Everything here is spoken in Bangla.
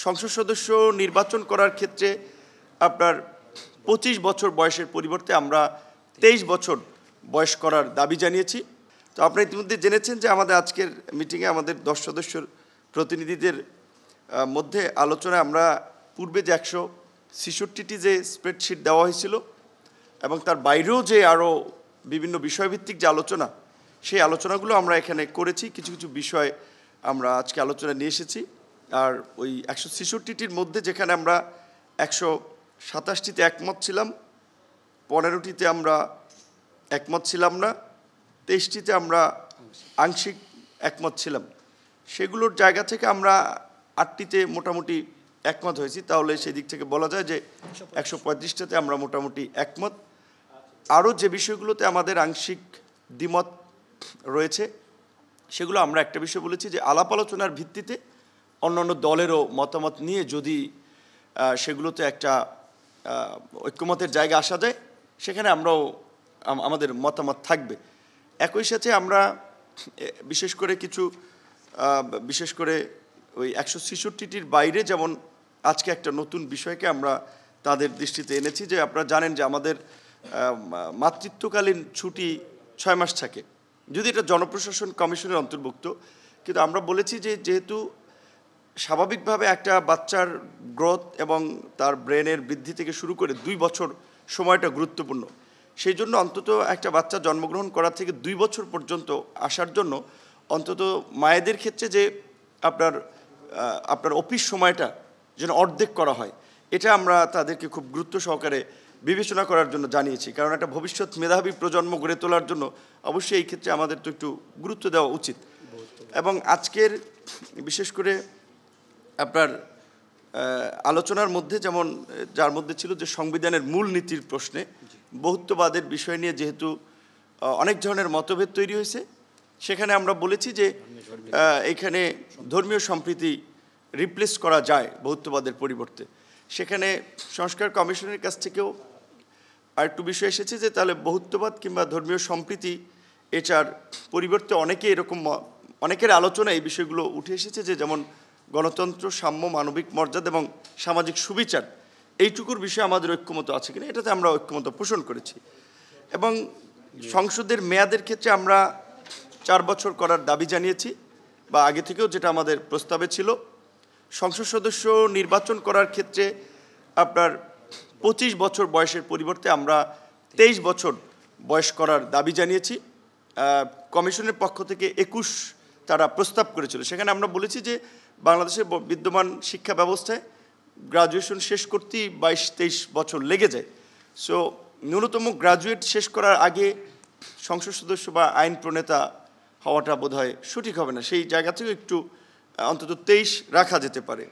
সংসদ সদস্য নির্বাচন করার ক্ষেত্রে আপনার 25 বছর বয়সের পরিবর্তে আমরা 23 বছর বয়স করার দাবি জানিয়েছি। তো আপনারা ইতিমধ্যে জেনেছেন যে আমাদের আজকের মিটিংয়ে আমাদের 10 সদস্যর প্রতিনিধিদের মধ্যে আলোচনায় আমরা পূর্বে যে 166টি যে স্প্রেডশিট দেওয়া হয়েছিল এবং তার বাইরেও যে আরও বিভিন্ন বিষয়ভিত্তিক যে আলোচনা, সেই আলোচনাগুলো আমরা এখানে করেছি। কিছু কিছু বিষয় আমরা আজকে আলোচনা নিয়ে এসেছি। আর ওই 166টির মধ্যে যেখানে আমরা 127টিতে একমত ছিলাম, 15টিতে আমরা একমত ছিলাম না, 23টিতে আমরা আংশিক একমত ছিলাম, সেগুলোর জায়গা থেকে আমরা 8টিতে মোটামুটি একমত হয়েছি। তাহলে সেই দিক থেকে বলা যায় যে 135টাতে আমরা মোটামুটি একমত। আরও যে বিষয়গুলোতে আমাদের আংশিক দ্বিমত রয়েছে সেগুলো আমরা একটা বিষয় বলেছি যে আলাপ আলোচনার ভিত্তিতে অন্যান্য দলেরও মতামত নিয়ে যদি সেগুলোতে একটা ঐক্যমতের জায়গা আসা যায়, সেখানে আমরাও আমাদের মতামত থাকবে। একই সাথে আমরা বিশেষ করে ওই 166টির বাইরে যেমন আজকে একটা নতুন বিষয়কে আমরা তাদের দৃষ্টিতে এনেছি যে আপনারা জানেন যে আমাদের মাতৃত্বকালীন ছুটি 6 মাস থাকে, যদি এটা জনপ্রশাসন কমিশনের অন্তর্ভুক্ত। কিন্তু আমরা বলেছি যে যেহেতু স্বাভাবিকভাবে একটা বাচ্চার গ্রোথ এবং তার ব্রেনের বৃদ্ধি থেকে শুরু করে 2 বছর সময়টা গুরুত্বপূর্ণ, সেই জন্য অন্তত একটা বাচ্চা জন্মগ্রহণ করা থেকে 2 বছর পর্যন্ত আসার জন্য অন্তত মায়েদের ক্ষেত্রে যে আপনার অফিস সময়টা যেন অর্ধেক করা হয়, এটা আমরা তাদেরকে খুব গুরুত্ব সহকারে বিবেচনা করার জন্য জানিয়েছি। কারণ একটা ভবিষ্যৎ মেধাবী প্রজন্ম গড়ে তোলার জন্য অবশ্যই এই ক্ষেত্রে আমাদের তো একটু গুরুত্ব দেওয়া উচিত। এবং আজকের বিশেষ করে আপনার আলোচনার মধ্যে যেমন যার মধ্যে ছিল যে সংবিধানের মূল নীতির প্রশ্নে বহুত্ববাদের বিষয় নিয়ে যেহেতু অনেক ধরনের মতভেদ তৈরি হয়েছে, সেখানে আমরা বলেছি যে এখানে ধর্মীয় সম্প্রীতি রিপ্লেস করা যায় বহুত্ববাদের পরিবর্তে। সেখানে সংস্কার কমিশনের কাছ থেকেও আরেকটু বিষয় এসেছে যে তাহলে বহুত্ববাদ কিংবা ধর্মীয় সম্প্রীতি এটার পরিবর্তে অনেকের আলোচনা এই বিষয়গুলো উঠে এসেছে যে যেমন গণতন্ত্র, সাম্য, মানবিক মর্যাদা এবং সামাজিক সুবিচার, এইটুকুর বিষয়ে আমাদের ঐক্যমত আছে কিনা, এটাতে আমরা ঐক্যমত পোষণ করেছি। এবং সংসদের মেয়াদের ক্ষেত্রে আমরা 4 বছর করার দাবি জানিয়েছি, বা আগে থেকেও যেটা আমাদের প্রস্তাবে ছিল। সংসদ সদস্য নির্বাচন করার ক্ষেত্রে আপনার 25 বছর বয়সের পরিবর্তে আমরা 23 বছর বয়স করার দাবি জানিয়েছি। কমিশনের পক্ষ থেকে 21 তারা প্রস্তাব করেছিল। সেখানে আমরা বলেছি যে বাংলাদেশের বিদ্যমান শিক্ষা ব্যবস্থায় গ্রাজুয়েশন শেষ করতেই 22-23 বছর লেগে যায়। সো ন্যূনতম গ্রাজুয়েট শেষ করার আগে সংসদ সদস্য বা আইন প্রণেতা হওয়াটা বোধহয় সঠিক হবে না। সেই জায়গা থেকে একটু অন্তত 23 রাখা যেতে পারে।